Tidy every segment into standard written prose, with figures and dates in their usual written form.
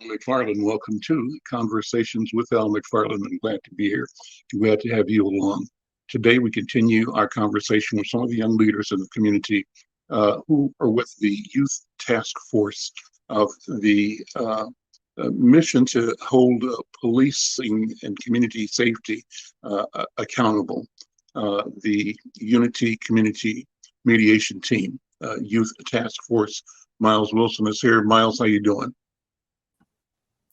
McFarlane. Welcome to Conversations with Al McFarlane. I'm glad to be here. Glad to have you along. Today, we continue our conversation with some of the young leaders in the community who are with the Youth Task Force of the mission to hold policing and community safety accountable. The Unity Community Mediation Team, Youth Task Force. Miles Wilson is here. Miles, how you doing?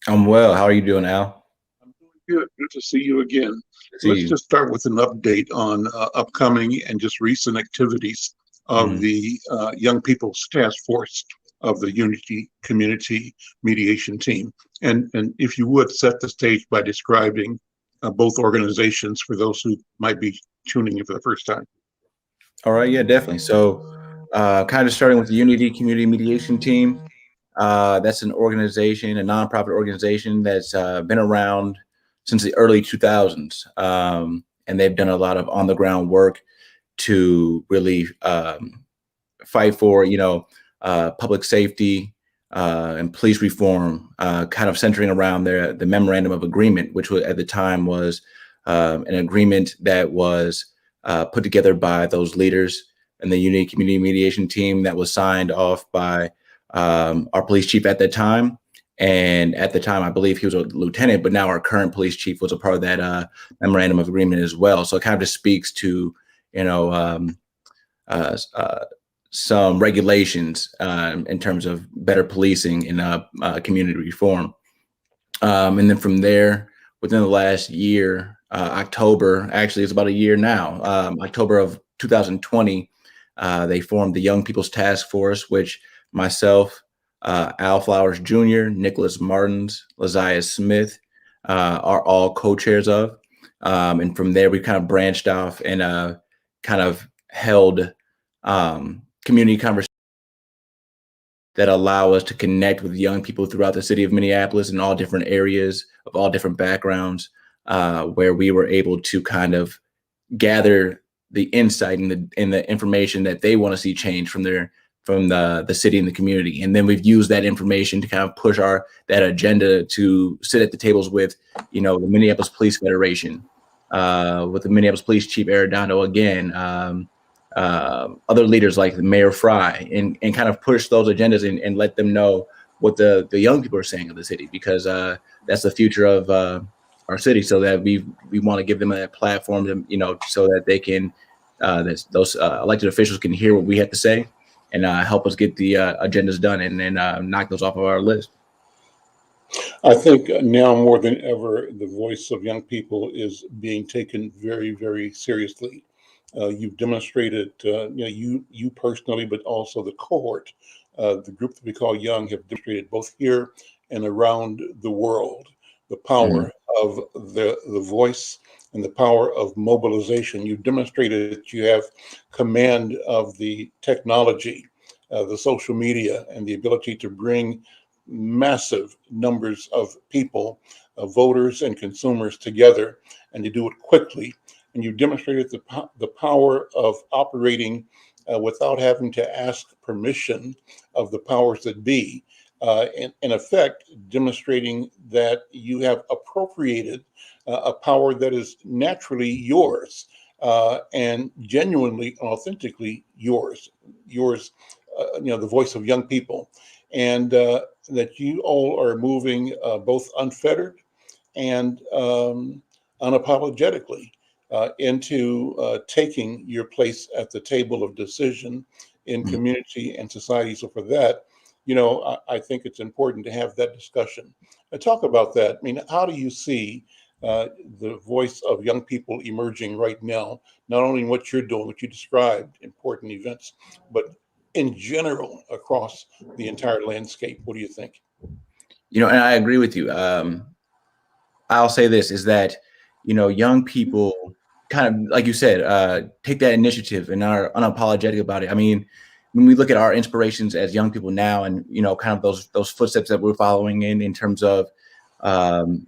I'm well. How are you doing, Al? I'm doing good. Good to see you again. See Let's you. just start with an update on upcoming and just recent activities of Mhm. the Young People's Task Force of the Unity Community Mediation Team. And if you would set the stage by describing both organizations for those who might be tuning in for the first time. All right. Yeah, definitely. So, kind of starting with the Unity Community Mediation Team. That's an organization, a nonprofit organization that's been around since the early 2000s. And they've done a lot of on the ground work to really fight for, public safety and police reform, kind of centering around the memorandum of agreement, which was, at the time was an agreement that was put together by those leaders and the Unity Community Mediation Team that was signed off by our police chief at that time. And at the time, I believe he was a lieutenant, but now our current police chief was a part of that memorandum of agreement as well. So it kind of just speaks to, you know, uh, uh, some regulations in terms of better policing and community reform. And then from there, within the last year, October, actually, it's about a year now, October of 2020, they formed the Young People's Task Force, which myself, Al Flowers Jr., Nicholas Martins, Laziah Smith are all co-chairs of. And from there, we kind of branched off and kind of held community conversations that allow us to connect with young people throughout the city of Minneapolis in all different areas of all different backgrounds, where we were able to kind of gather the insight and the information that they want to see change from the city and the community. And then we've used that information to kind of push that agenda to sit at the tables with, the Minneapolis Police Federation, with the Minneapolis Police Chief Arredondo again, other leaders like Mayor Fry, and kind of push those agendas and let them know what the young people are saying of the city, because that's the future of our city. So that we want to give them a platform to, so that they can, those elected officials can hear what we have to say and help us get the agendas done and then knock those off of our list. I think now more than ever, the voice of young people is being taken very, very seriously. You've demonstrated, you personally, but also the cohort, the group that we call Young, have demonstrated both here and around the world the power of the voice and the power of mobilization. You've demonstrated that you have command of the technology, the social media, and the ability to bring massive numbers of people, voters and consumers together, and to do it quickly. And you demonstrated the power of operating without having to ask permission of the powers that be. In effect, demonstrating that you have appropriated a power that is naturally yours and genuinely, authentically yours, the voice of young people. And that you all are moving both unfettered and unapologetically into taking your place at the table of decision in community and society. So for that, I think it's important to have that discussion. Talk about that. I mean, how do you see the voice of young people emerging right now, not only in what you're doing, what you described, important events, but in general across the entire landscape? What do you think? And I agree with you. I'll say this is that, young people kind of, like you said, take that initiative and are unapologetic about it. I mean, when we look at our inspirations as young people now and, kind of those footsteps that we're following in terms of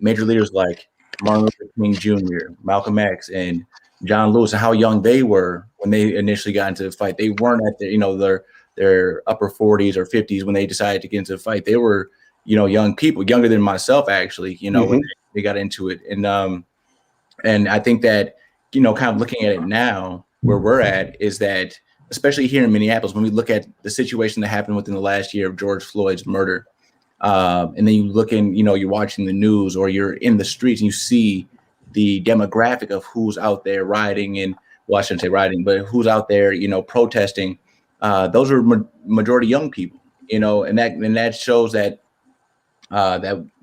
major leaders like Martin Luther King Jr., Malcolm X, and John Lewis, and how young they were when they initially got into the fight. They weren't at their upper 40s or 50s when they decided to get into the fight. They were, young people, younger than myself, actually, when Hmm. they got into it. And I think that, kind of looking at it now, where we're at is that, especially here in Minneapolis, when we look at the situation that happened within the last year of George Floyd's murder, and then you look in, you're watching the news or you're in the streets and you see the demographic of who's out there rioting and, well, I shouldn't say rioting, but who's out there, protesting. Those are majority young people, and that shows that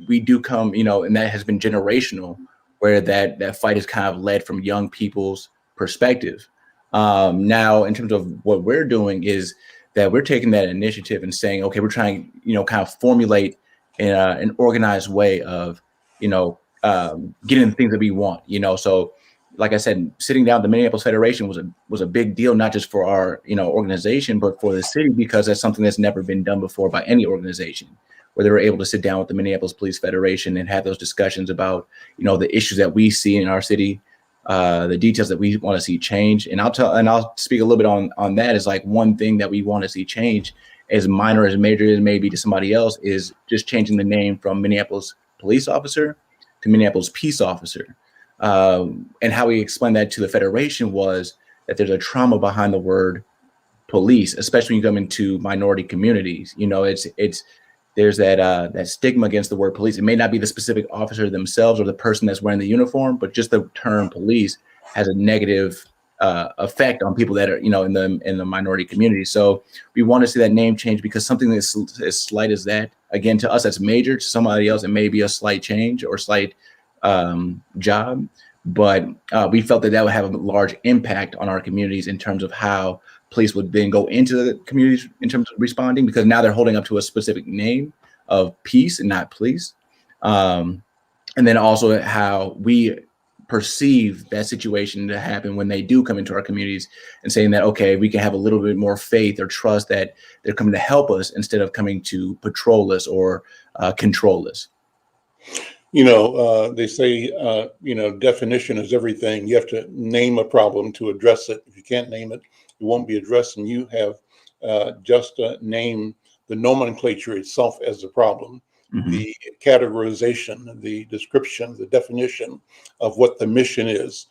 we do come, and that has been generational, where that fight is kind of led from young people's perspective. Now, in terms of what we're doing, is that we're taking that initiative and saying, okay, we're trying, kind of formulate an organized way of, getting the things that we want. So like I said, sitting down, the Minneapolis Federation was a big deal, not just for our organization, but for the city, because that's something that's never been done before by any organization, where they were able to sit down with the Minneapolis Police Federation and have those discussions about, the issues that we see in our city, the details that we want to see change. And I'll speak a little bit on that. Is like one thing that we want to see change, as minor as major as maybe to somebody else, is just changing the name from Minneapolis Police Officer to Minneapolis Peace Officer. And how we explained that to the Federation was that there's a trauma behind the word police, especially when you come into minority communities. It's there's that stigma against the word police. It may not be the specific officer themselves or the person that's wearing the uniform, but just the term police has a negative effect on people that are, in the minority community. So we want to see that name change, because something that's as slight as that, again, to us, that's major. To somebody else, it may be a slight change or slight job, but we felt that would have a large impact on our communities in terms of how police would then go into the communities in terms of responding, because now they're holding up to a specific name of peace and not police. And then also how we perceive that situation to happen when they do come into our communities, and saying that, okay, we can have a little bit more faith or trust that they're coming to help us instead of coming to patrol us or control us. They say, definition is everything. You have to name a problem to address it. If you can't name it, it won't be addressed. And you have just named the nomenclature itself as the problem, the categorization, the description, the definition of what the mission is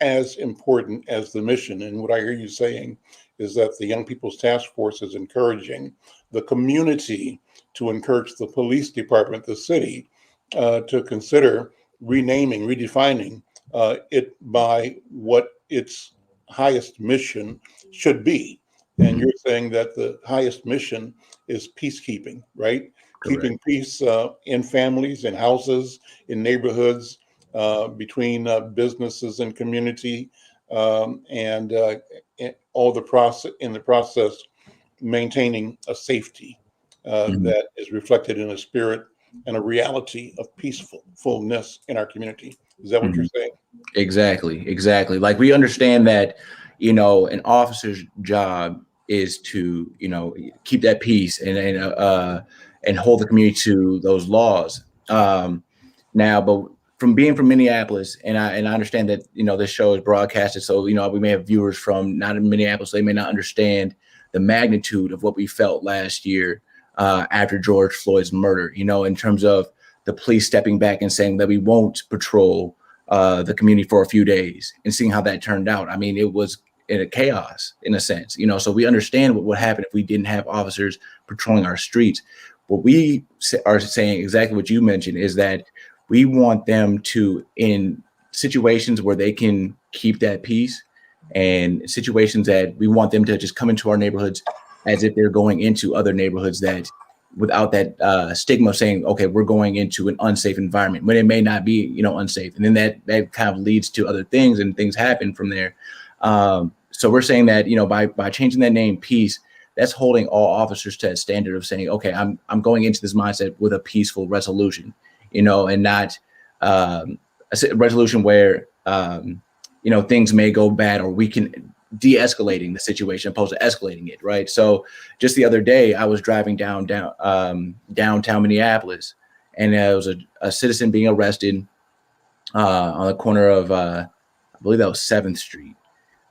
as important as the mission. And what I hear you saying is that the Young People's Task Force is encouraging the community to encourage the police department, the city, to consider renaming, redefining it by what its highest mission should be. And you're saying that the highest mission is peacekeeping, right? Correct. Keeping peace in families, in houses, in neighborhoods, between businesses and community, and all the process, in the process, maintaining a safety that is reflected in a spirit and a reality of peacefulness in our community. Is that what you're saying? Exactly. Like, we understand that, an officer's job is to, keep that peace and hold the community to those laws. Now, but from being from Minneapolis, and I understand that, this show is broadcasted, so, we may have viewers from not in Minneapolis, they may not understand the magnitude of what we felt last year after George Floyd's murder, in terms of the police stepping back and saying that we won't patrol the community for a few days, and seeing how that turned out. I mean, it was in a chaos, in a sense, so we understand what would happen if we didn't have officers patrolling our streets. What we are saying, exactly what you mentioned, is that we want them to, in situations where they can keep that peace, and situations that we want them to just come into our neighborhoods as if they're going into other neighborhoods, that without that stigma of saying, okay, we're going into an unsafe environment, when it may not be, unsafe. And then that kind of leads to other things, and things happen from there. So we're saying that, by changing that name, peace, that's holding all officers to that standard of saying, okay, I'm going into this mindset with a peaceful resolution, and not a resolution where, things may go bad, or we can de-escalating the situation opposed to escalating it, right? So just the other day, I was driving downtown Minneapolis, and there was a citizen being arrested on the corner of, I believe that was 7th Street.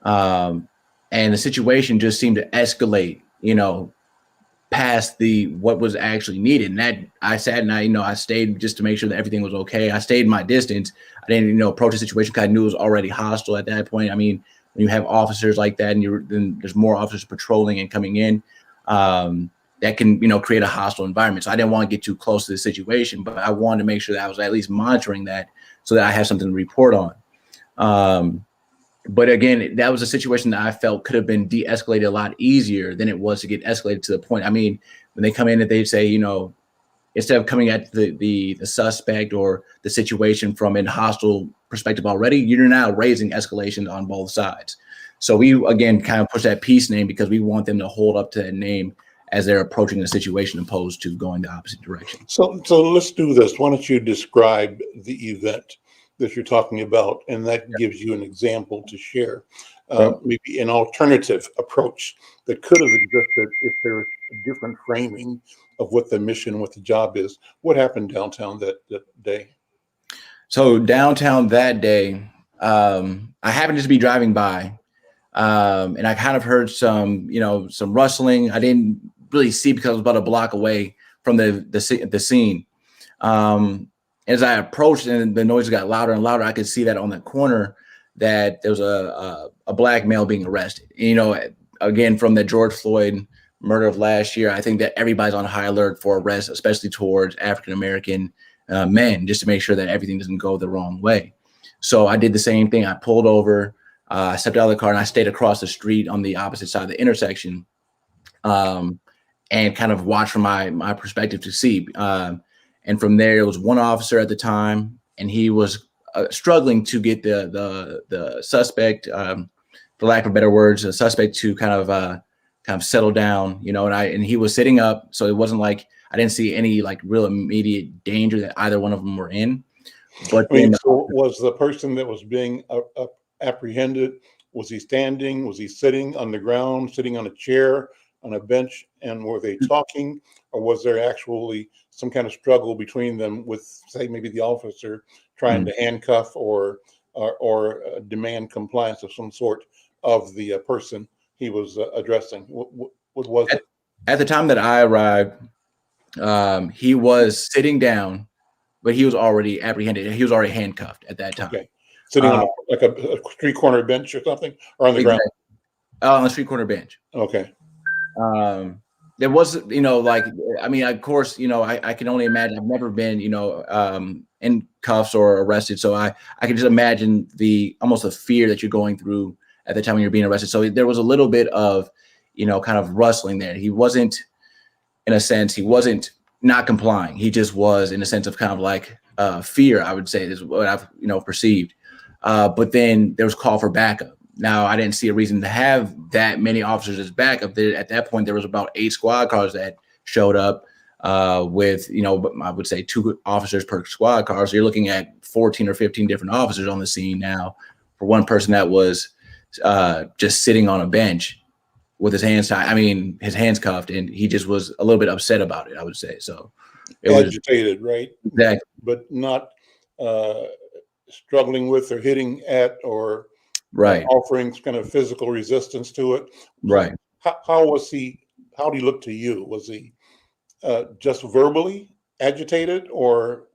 And the situation just seemed to escalate, past the what was actually needed. And that I sat and I stayed just to make sure that everything was okay. I stayed my distance. I didn't, approach the situation because I knew it was already hostile at that point. I mean, when you have officers like that and then there's more officers patrolling and coming in, that can, create a hostile environment. So I didn't want to get too close to the situation, but I wanted to make sure that I was at least monitoring that so that I have something to report on. But again, that was a situation that I felt could have been de-escalated a lot easier than it was to get escalated to the point. I mean, when they come in and they say, instead of coming at the suspect or the situation from a hostile perspective already, you're now raising escalation on both sides. So we, again, kind of push that peace name because we want them to hold up to that name as they're approaching the situation opposed to going the opposite direction. So let's do this. Why don't you describe the event that you're talking about, and that gives you an example to share, maybe an alternative approach that could have existed if there was a different framing of what the mission, what the job is. What happened downtown that day? So downtown that day, I happened to be driving by, and I kind of heard some rustling. I didn't really see because I was about a block away from the scene. As I approached and the noise got louder and louder, I could see that on the corner that there was a black male being arrested. Again, from the George Floyd murder of last year, I think that everybody's on high alert for arrests, especially towards African-American men, just to make sure that everything doesn't go the wrong way. So I did the same thing. I pulled over, I stepped out of the car, and I stayed across the street on the opposite side of the intersection, and kind of watched from my perspective to see. And from there, it was one officer at the time, and he was struggling to get the suspect, for lack of better words, the suspect to kind of settle down, and he was sitting up, so it wasn't like I didn't see any like real immediate danger that either one of them were in. But so was the person that was being apprehended, was he standing? Was he sitting on the ground, sitting on a chair, on a bench? And were they talking, or was there actually some kind of struggle between them with, say, maybe the officer trying to handcuff or demand compliance of some sort of the person he was addressing? What was it? At the time that I arrived, he was sitting down, but he was already apprehended. He was already handcuffed at that time. Okay. Sitting on a street corner bench or something, or on the ground? On the street corner bench. Okay. There was, of course, I can only imagine. I've never been, in cuffs or arrested. So I can just imagine almost the fear that you're going through at the time when you're being arrested. So there was a little bit of, kind of rustling there. He wasn't, in a sense, he wasn't not complying. He just was in a sense of kind of like fear, I would say, is what I've, perceived. But then there was call for backup. Now, I didn't see a reason to have that many officers as backup. At that point, there was about 8 squad cars that showed up with, I would say 2 officers per squad car. So you're looking at 14 or 15 different officers on the scene now for one person that was just sitting on a bench with his hands tied. His hands cuffed, and he just was a little bit upset about it, I would say. So it agitated, right? Exactly. But not struggling with or hitting at or offering kind of physical resistance to it. Right. How was he? How did he look to you? Was he just verbally agitated or?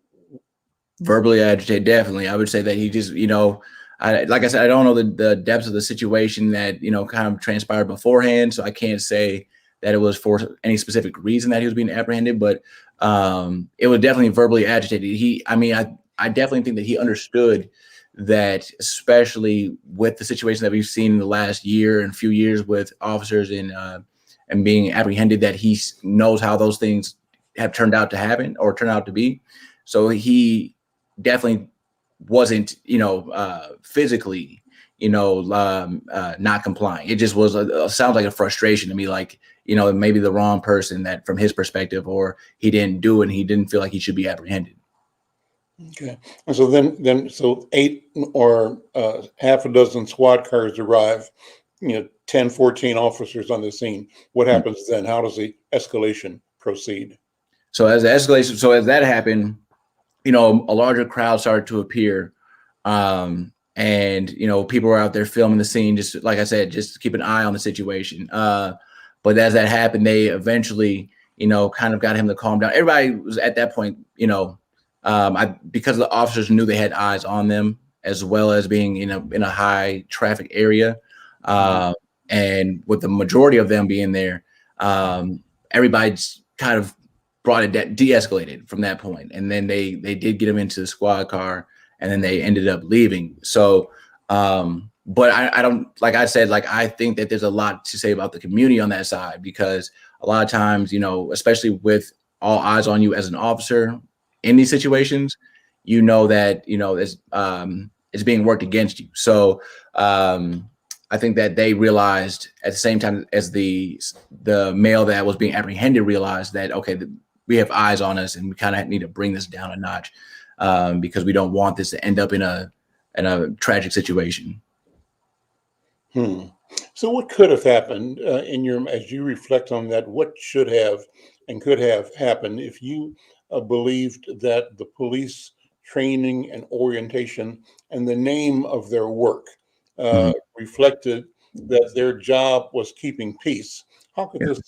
Verbally agitated, definitely. I would say that he just, like I said, I don't know the depths of the situation that, kind of transpired beforehand. So I can't say that it was for any specific reason that he was being apprehended, but it was definitely verbally agitated. I definitely think that he understood that, especially with the situation that we've seen in the last year and few years with officers and being apprehended, that he knows how those things have turned out to happen or turn out to be. So he definitely wasn't, physically, not complying. It just was sounds like a frustration to me, like, maybe the wrong person that from his perspective, or he didn't do it and he didn't feel like he should be apprehended. Okay. And so then 8 or half a dozen squad cars arrive, 10, 14 officers on the scene. What happens then? How does the escalation proceed? So as that happened, a larger crowd started to appear. And, people were out there filming the scene, just like I said, just to keep an eye on the situation. But as that happened, they eventually, kind of got him to calm down. Everybody was at that point, because the officers knew they had eyes on them, as well as being in a high traffic area, uh, and with the majority of them being there, everybody just kind of brought it de-escalated from that point, and then they did get him into the squad car, and then they ended up leaving. So, but I don't, like I said, like I think that there's a lot to say about the community on that side, because a lot of times, especially with all eyes on you as an officer in these situations, that it's being worked against you. So I think that they realized at the same time as the male that was being apprehended realized that, okay, we have eyes on us, and we kind of need to bring this down a notch, because we don't want this to end up in a tragic situation. So what could have happened as you reflect on that? What should have and could have happened if you believed that the police training and orientation and the name of their work Mhm. reflected that their job was keeping peace? How could Yeah. this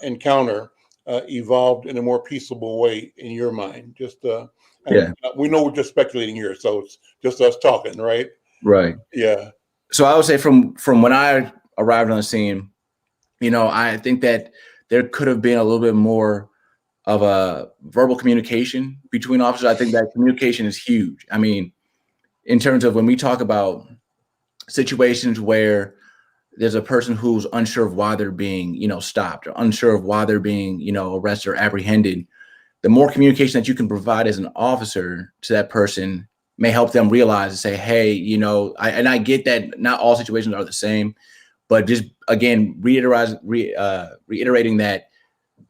encounter evolved in a more peaceable way in your mind? And Yeah. we know we're just speculating here, so it's just us talking, right? Right. Yeah. So I would say from when I arrived on the scene, I think that there could have been a little bit more of a verbal communication between officers. I think that communication is huge. I mean, in terms of when we talk about situations where there's a person who's unsure of why they're being, stopped, or unsure of why they're being, arrested or apprehended, the more communication that you can provide as an officer to that person may help them realize and say, hey, I get that not all situations are the same, but just again, reiterating that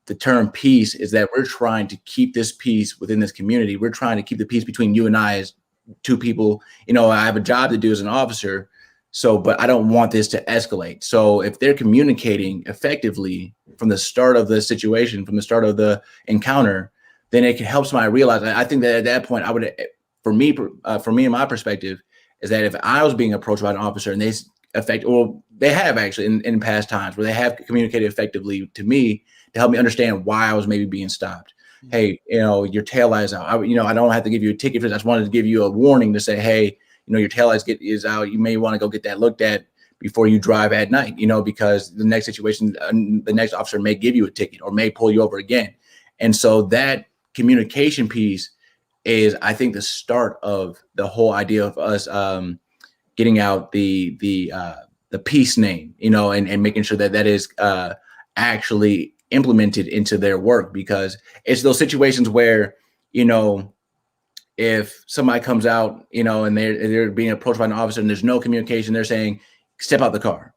the term peace is that we're trying to keep this peace within this community. We're trying to keep the peace between you and I as two people. I have a job to do as an officer. So, but I don't want this to escalate. So if they're communicating effectively from the start of the situation, from the start of the encounter, then it can help somebody realize. I think that at that point, I would, for me in my perspective, is that if I was being approached by an officer and they have actually in past times where they have communicated effectively to me to help me understand why I was maybe being stopped. Hey, your tail light is out. I don't have to give you a ticket for this. I just wanted to give you a warning to say, hey, your tail lights is out. You may want to go get that looked at before you drive at night, because the next situation, the next officer may give you a ticket or may pull you over again. And so that communication piece is, I think, the start of the whole idea of us getting out the peace name, and making sure that is actually implemented into their work, because it's those situations where, if somebody comes out, and they're being approached by an officer and there's no communication, they're saying, step out the car,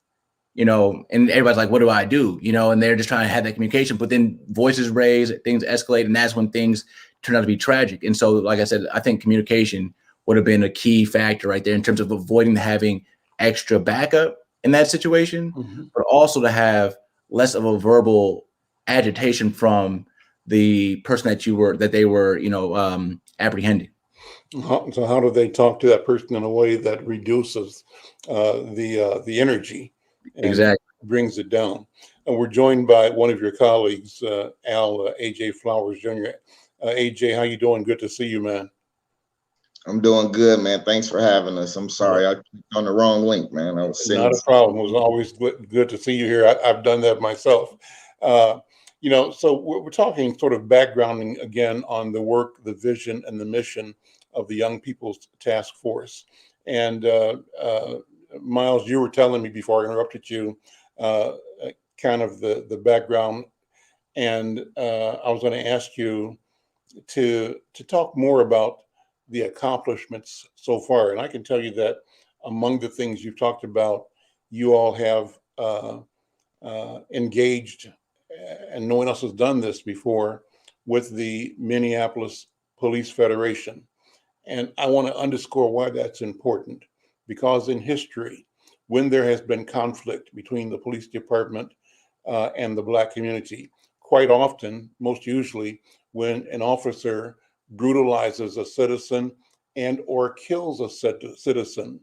and everybody's like, what do I do? And they're just trying to have that communication, but then voices raise, things escalate, and that's when things turn out to be tragic. And so, like I said, I think communication would have been a key factor right there in terms of avoiding having extra backup in that situation, but also to have less of a verbal agitation from the person that they were, apprehending. So how do they talk to that person in a way that reduces the energy and Exactly. brings it down? And we're joined by one of your colleagues, AJ Flowers Jr. AJ, how you doing? Good to see you, man. I'm doing good, man. Thanks for having us. I'm Yeah. sorry I clicked on the wrong link, man. I was sending. Not a problem. It was always good to see you here. I've done that myself. Uh, so we're talking sort of backgrounding again on the work, the vision, and the mission of the Young People's Task Force. And Miles, you were telling me before I interrupted you, uh, kind of the background, and I was going to ask you to talk more about the accomplishments so far. And I can tell you that among the things you've talked about, you all have engaged, and no one else has done this before, with the Minneapolis Police Federation. And I want to underscore why that's important, because in history, when there has been conflict between the police department and the Black community, quite often, most usually, when an officer brutalizes a citizen and or kills a citizen,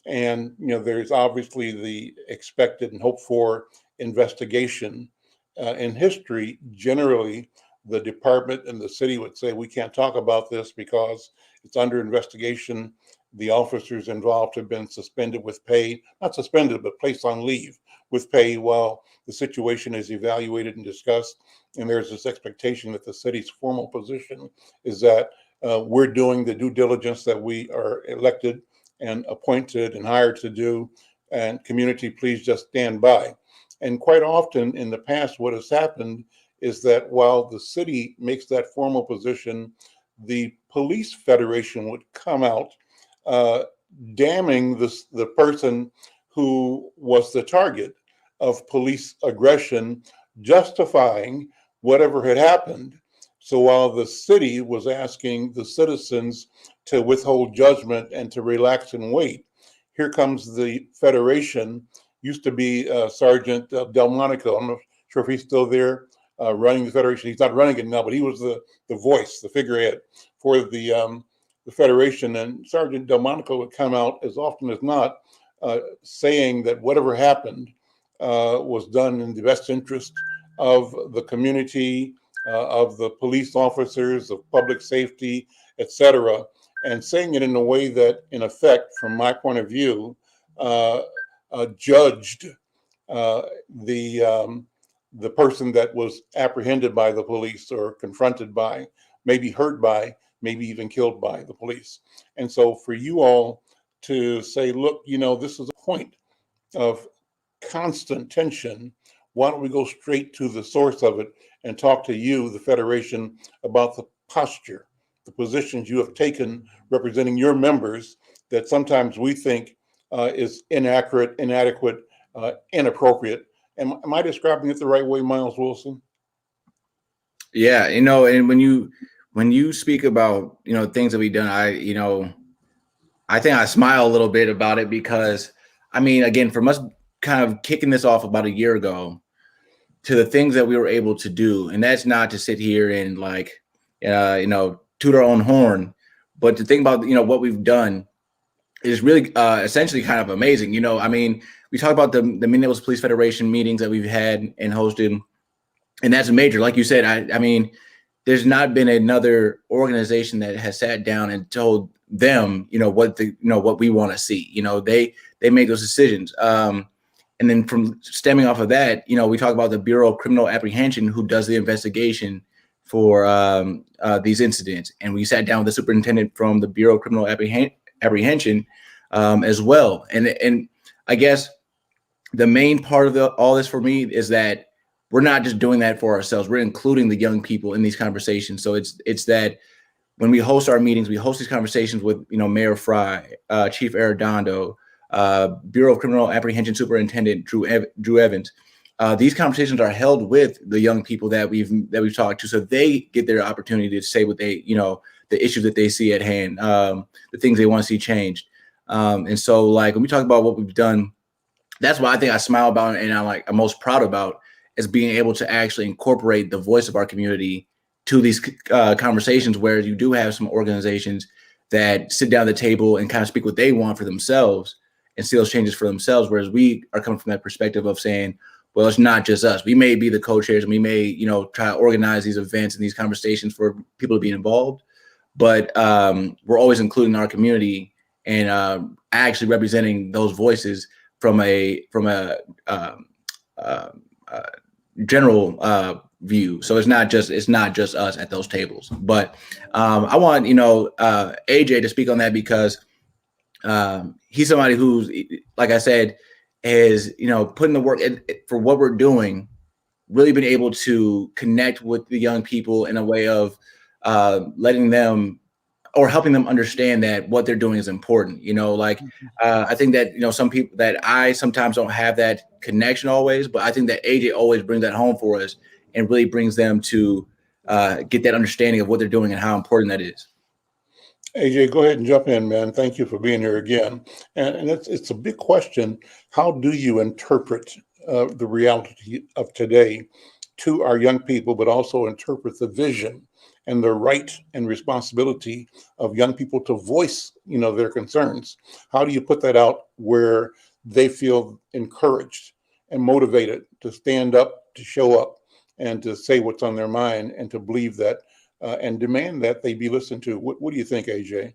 and there's obviously the expected and hoped for investigation. In history, generally, the department and the city would say, we can't talk about this because it's under investigation. The officers involved have been suspended with pay, not suspended, but placed on leave with pay while the situation is evaluated and discussed. And there's this expectation that the city's formal position is that we're doing the due diligence that we are elected and appointed and hired to do, and community, please just stand by. And quite often in the past, what has happened is that while the city makes that formal position, the police federation would come out uh, damning the person who was the target of police aggression, justifying whatever had happened. So while the city was asking the citizens to withhold judgment and to relax and wait, here comes the federation. Used to be Sergeant Delmonico. I'm not sure if he's still there running the federation. He's not running it now, but he was the voice, the figurehead for the federation. And Sergeant Delmonico would come out as often as not, saying that whatever happened was done in the best interest of the community, of the police officers, of public safety, etc., and saying it in a way that, in effect, from my point of view, uh, judged uh, the person that was apprehended by the police or confronted by, maybe hurt by, maybe even killed by the police. And so for you all to say, look, this is a point of constant tension. Why don't we go straight to the source of it and talk to you, the Federation, about the posture, the positions you have taken representing your members that sometimes we think is inaccurate, inadequate, inappropriate. Am I describing it the right way, Miles Wilson? Yeah, and when you speak about things that we've done, I think I smile a little bit about it because I mean, again, from us kind of kicking this off about a year ago to the things that we were able to do, and that's not to sit here and toot our own horn, but to think about what we've done is really essentially kind of amazing. I mean, we talk about the Minneapolis Police Federation meetings that we've had and hosted, and that's major. Like you said, I mean, there's not been another organization that has sat down and told them, what we want to see. They make those decisions. And then from stemming off of that, we talk about the Bureau of Criminal Apprehension, who does the investigation for these incidents. And we sat down with the superintendent from the Bureau of Criminal Apprehension as well. And I guess the main part of all this for me is that we're not just doing that for ourselves. We're including the young people in these conversations. So it's that when we host our meetings, we host these conversations with, Mayor Fry, Chief Arredondo, Bureau of Criminal Apprehension Superintendent Drew Evans. These conversations are held with the young people that we've talked to, so they get their opportunity to say what they, the issues that they see at hand, the things they want to see changed. And so, like, when we talk about what we've done, that's what I think I smile about, and I'm most proud about, is being able to actually incorporate the voice of our community to these conversations, where you do have some organizations that sit down at the table and kind of speak what they want for themselves and see those changes for themselves. Whereas we are coming from that perspective of saying, well, it's not just us. We may be the co-chairs and we may, try to organize these events and these conversations for people to be involved, but we're always including our community and actually representing those voices from a general view. So it's not just us at those tables. But I want AJ to speak on that because he's somebody who's, like I said, is putting the work in for what we're doing, really been able to connect with the young people in a way of letting them or helping them understand that what they're doing is important. I think that some people, that I sometimes don't have that connection always, but I think that AJ always brings that home for us and really brings them to get that understanding of what they're doing and how important that is. AJ, go ahead and jump in, man. Thank you for being here again. And it's a big question. How do you interpret the reality of today to our young people, but also interpret the vision and the right and responsibility of young people to voice, their concerns? How do you put that out where they feel encouraged and motivated to stand up, to show up, and to say what's on their mind, and to believe that and demand that they be listened to. What do you think, AJ?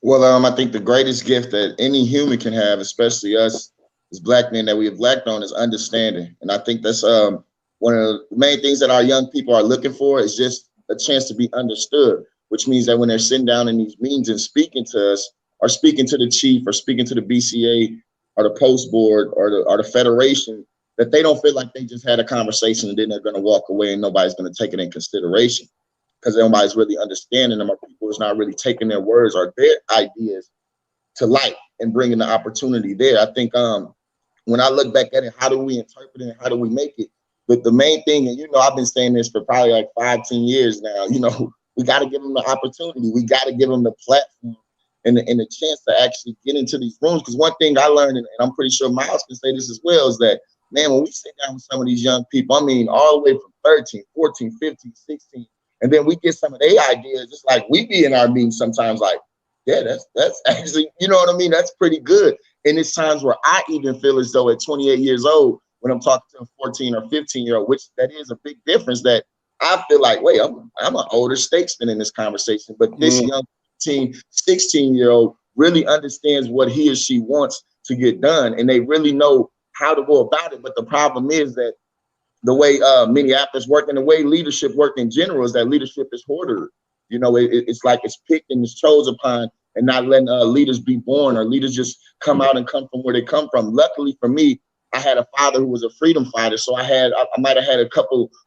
Well, I think the greatest gift that any human can have, especially us as Black men, that we have lacked on, is understanding. And I think that's one of the main things that our young people are looking for, is just a chance to be understood, which means that when they're sitting down in these meetings and speaking to us, or speaking to the chief, or speaking to the BCA, or the post board, or the federation, that they don't feel like they just had a conversation and then they're going to walk away and nobody's going to take it in consideration, because nobody's really understanding them, or people is not really taking their words or their ideas to light and bringing the opportunity there. I think when I look back at it, how do we interpret it and how do we make it? But the main thing, and I've been saying this for probably like 5-10 years now, we got to give them the opportunity. We got to give them the platform and the chance to actually get into these rooms. Because one thing I learned, and I'm pretty sure Miles can say this as well, is that, man, when we sit down with some of these young people, I mean, all the way from 13, 14, 15, 16, and then we get some of their ideas, just like we be in our meetings sometimes like, yeah, that's actually, you know what I mean? That's pretty good. And it's times where I even feel as though at 28 years old, when I'm talking to a 14 or 15-year-old, which that is a big difference, that I feel like, wait, I'm an older statesman in this conversation. But this young 16-year-old really understands what he or she wants to get done, and they really know how to go about it. But the problem is that the way Minneapolis work and the way leadership work in general is that leadership is hoarder. It's like it's picked and it's chosen upon, and not letting leaders be born, or leaders just come out and come from where they come from. Luckily for me, I had a father who was a freedom fighter, so I might have had a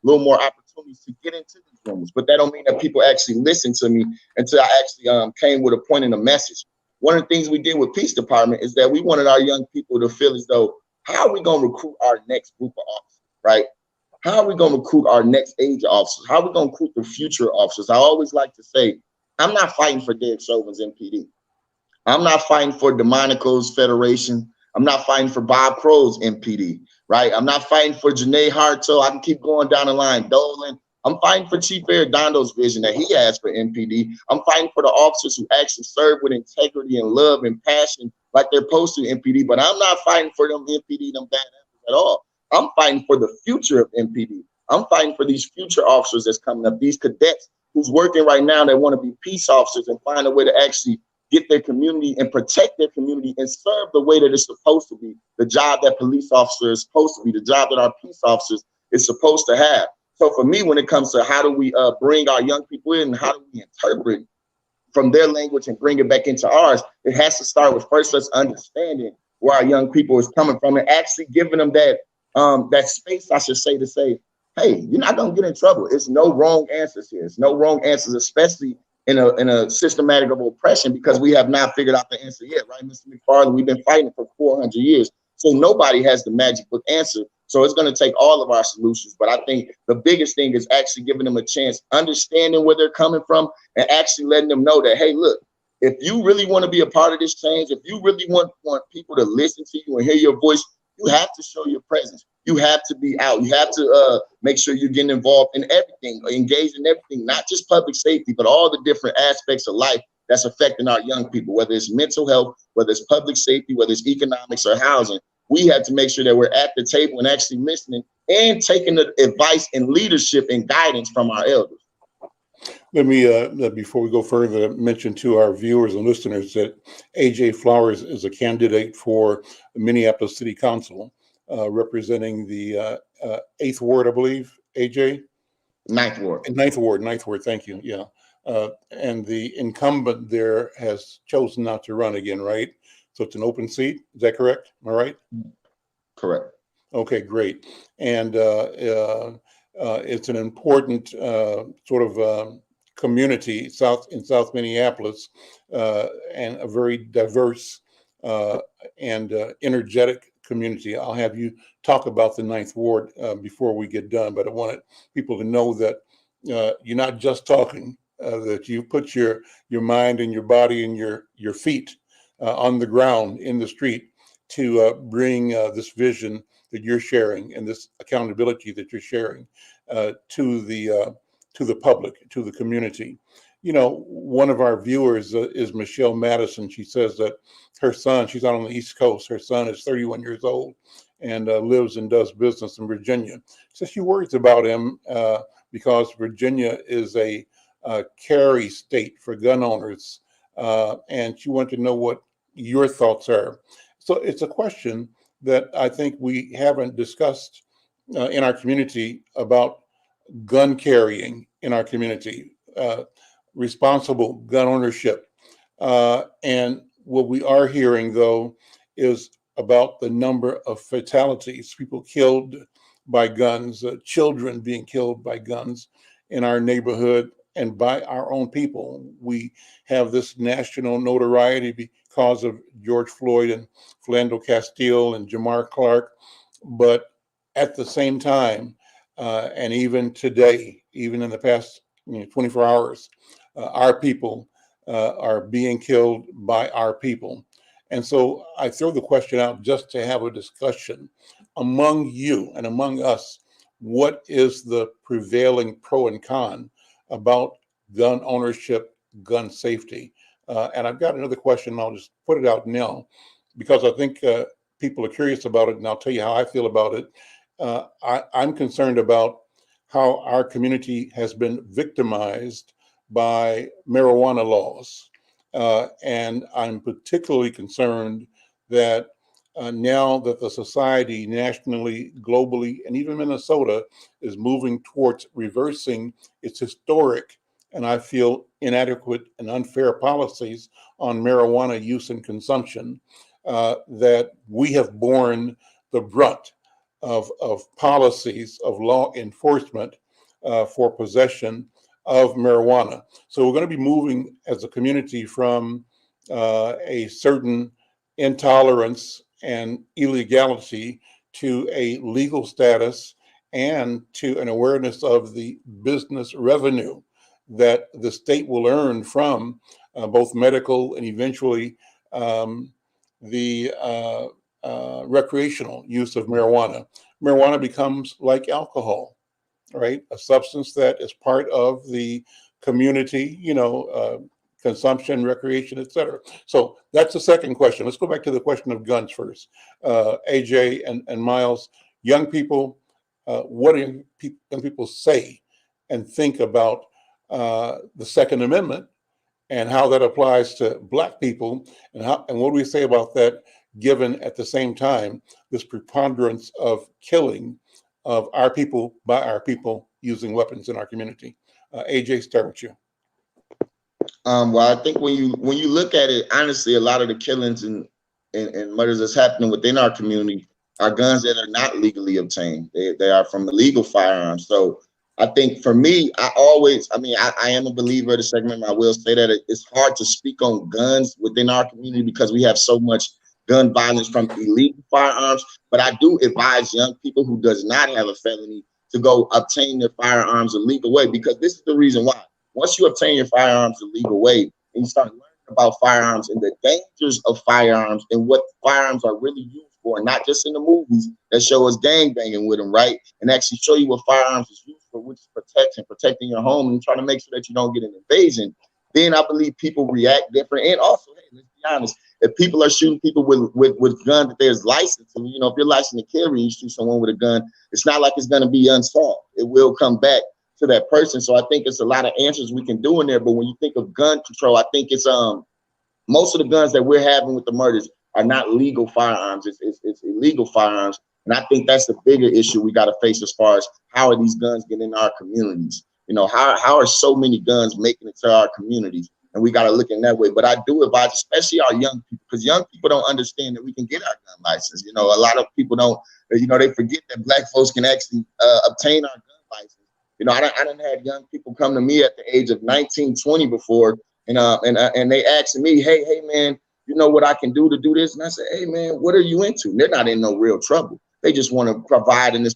little more opportunities to get into these rooms. But that don't mean that people actually listen to me until I actually came with a point and a message. One of the things we did with Peace Department is that we wanted our young people to feel as though, how are we going to recruit our next group of officers, right? How are we going to recruit our next age of officers? How are we going to recruit the future officers? I always like to say, I'm not fighting for Derek Chauvin's MPD. I'm not fighting for Demonico's Federation. I'm not fighting for Bob Crow's MPD, right? I'm not fighting for Janae Harto. I can keep going down the line. Dolan. I'm fighting for Chief Arredondo's vision that he has for MPD. I'm fighting for the officers who actually serve with integrity and love and passion like they're supposed to MPD. But I'm not fighting for them MPD, them bad apples at all. I'm fighting for the future of MPD. I'm fighting for these future officers that's coming up, these cadets who's working right now that want to be peace officers and find a way to actually get their community and protect their community and serve the way that it's supposed to be, the job that police officers is supposed to be, the job that our peace officers is supposed to have. So for me, when it comes to how do we bring our young people in and how do we interpret from their language and bring it back into ours, it has to start with first us understanding where our young people is coming from and actually giving them that space, I should say, to say, hey, you're not going to get in trouble. It's no wrong answers here. It's no wrong answers, especially in a systematic of oppression, because we have not figured out the answer yet, right, Mr. McFarlane? We've been fighting for 400 years. So nobody has the magic book answer. So it's going to take all of our solutions. But I think the biggest thing is actually giving them a chance, understanding where they're coming from, and actually letting them know that, hey, look, if you really want to be a part of this change, if you really want people to listen to you and hear your voice, you have to show your presence. You have to be out. You have to make sure you're getting involved in everything, engaged in everything, not just public safety, but all the different aspects of life that's affecting our young people, whether it's mental health, whether it's public safety, whether it's economics or housing. We have to make sure that we're at the table and actually listening and taking the advice and leadership and guidance from our elders. Let me, before we go further, mention to our viewers and listeners that AJ Flowers is a candidate for Minneapolis City Council, representing the 8th Ward, I believe, AJ? Ninth Ward. Ninth Ward, thank you, yeah. And the incumbent there has chosen not to run again, right? So it's an open seat, is that correct? Am I right? Correct. Okay, great. And it's an important sort of community in South Minneapolis, and a very diverse and energetic community. I'll have you talk about the 9th Ward before we get done, but I wanted people to know that you're not just talking, that you put your mind and your body and your feet on the ground in the street to bring this vision that you're sharing and this accountability that you're sharing to the public, to the community. One of our viewers is Michelle Madison. She says that her son, she's out on the East Coast, her son is 31 years old, and lives and does business in Virginia. So she worries about him because Virginia is a carry state for gun owners, and she wanted to know what your thoughts are. So it's a question that I think we haven't discussed in our community about gun carrying in our community, responsible gun ownership. And what we are hearing, though, is about the number of fatalities, people killed by guns, children being killed by guns in our neighborhood and by our own people. We have this national notoriety because of George Floyd and Philando Castile and Jamar Clark. But at the same time, and even today, even in the past 24 hours, our people are being killed by our people. And so I throw the question out just to have a discussion among you and among us. What is the prevailing pro and con about gun ownership, gun safety? And I've got another question. I'll just put it out now because I think people are curious about it, and I'll tell you how I feel about it. I'm concerned about how our community has been victimized by marijuana laws. And I'm particularly concerned that now that the society nationally, globally, and even Minnesota is moving towards reversing its historic and I feel inadequate and unfair policies on marijuana use and consumption, that we have borne the brunt of policies of law enforcement for possession of marijuana. So we're going to be moving as a community from a certain intolerance and illegality to a legal status and to an awareness of the business revenue that the state will earn from both medical and eventually the recreational use of marijuana. Marijuana becomes like alcohol, right? A substance that is part of the community, consumption, recreation, et cetera. So that's the second question. Let's go back to the question of guns first. AJ and Miles, young people, what do young people say and think about the Second Amendment and how that applies to Black people, and what do we say about that, given at the same time this preponderance of killing of our people by our people using weapons in our community? AJ, start with you. Well, I think when you look at it, honestly, a lot of the killings and murders that's happening within our community are guns that are not legally obtained. They are from illegal firearms. So I think for me, I am a believer of the segment. I will say that it's hard to speak on guns within our community because we have so much gun violence from illegal firearms. But I do advise young people who does not have a felony to go obtain their firearms a legal way, because this is the reason why. Once you obtain your firearms a legal way and you start learning about firearms and the dangers of firearms and what firearms are really used for, not just in the movies that show us gang banging with them, right? And actually show you what firearms is used for, which is protection, protecting your home and trying to make sure that you don't get an invasion. Then I believe people react different. And also, hey, let's be honest, if people are shooting people with guns that there's license, and if you're licensed to carry and you shoot someone with a gun, it's not like it's going to be unsolved. It will come back to that person. So I think it's a lot of answers we can do in there. But when you think of gun control, I think it's most of the guns that we're having with the murders are not legal firearms. It's illegal firearms. And I think that's the bigger issue we got to face as far as how are these guns getting in our communities? How are so many guns making it to our communities? And we got to look in that way. But I do advise, especially our young people, because young people don't understand that we can get our gun license. A lot of people don't, they forget that Black folks can actually obtain our gun license. I done had young people come to me at the age of 19, 20 before, and they asked me, hey, man, you know what I can do to do this? And I said, hey, man, what are you into? And they're not in no real trouble. They just want to provide in this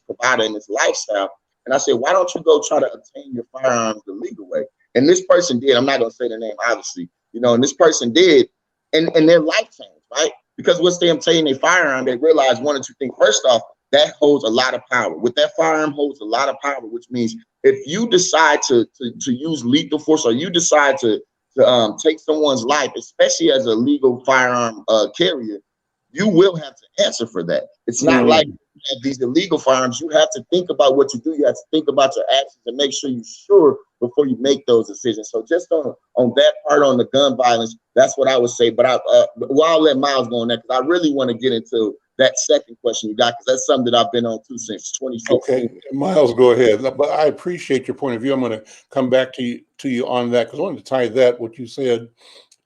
lifestyle. And I said, why don't you go try to obtain your firearms the legal way? And this person did. I'm not going to say the name, obviously, and this person did, and their life changed, right? Because once they obtain a firearm, they realize one or two things. First off, that holds a lot of power. With that firearm holds a lot of power, which means if you decide to use lethal force, or you decide to take someone's life, especially as a legal firearm carrier, you will have to answer for that. It's not like you have these illegal firearms. You have to think about what you do. You have to think about your actions and make sure you're sure before you make those decisions. So just on that part, on the gun violence, that's what I would say. But I'll let Miles go on that, because I really want to get into that second question you got, because that's something that I've been on too since 2016. Okay, Miles, go ahead. But I appreciate your point of view. I'm going to come back to you on that, because I wanted to tie that, what you said,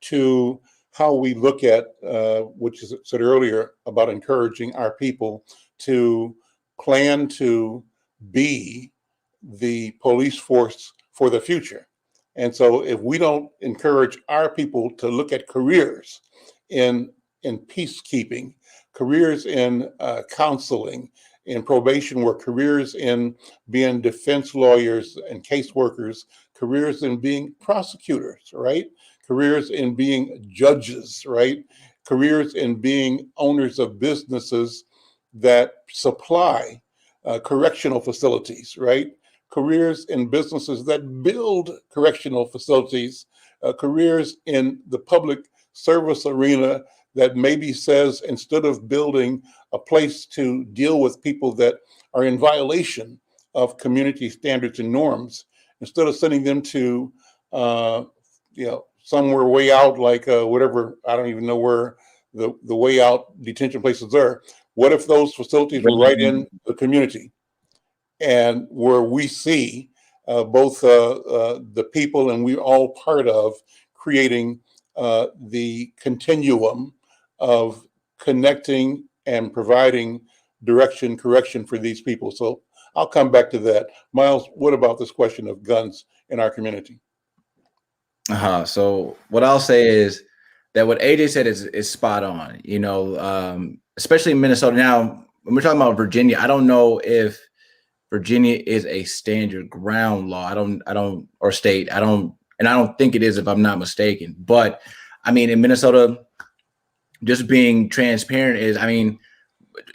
to how we look at what you said earlier about encouraging our people to plan to be the police force for the future. And so if we don't encourage our people to look at careers in peacekeeping, careers in counseling, in probation work, careers in being defense lawyers and caseworkers, careers in being prosecutors, right? Careers in being judges, right? Careers in being owners of businesses that supply correctional facilities, right? Careers in businesses that build correctional facilities, careers in the public service arena that maybe says, instead of building a place to deal with people that are in violation of community standards and norms, instead of sending them to, somewhere way out, like whatever, I don't even know where the way out detention places are. What if those facilities were right in the community, and where we see both the people, and we're all part of creating the continuum of connecting and providing correction for these people. So I'll come back to that. Miles, what about this question of guns in our community? So what I'll say is that what AJ said is spot on, especially in Minnesota. Now, when we're talking about Virginia, I don't know if Virginia is a stand your ground law. I don't, or state. And I don't think it is, if I'm not mistaken. But I mean, in Minnesota, just being transparent is,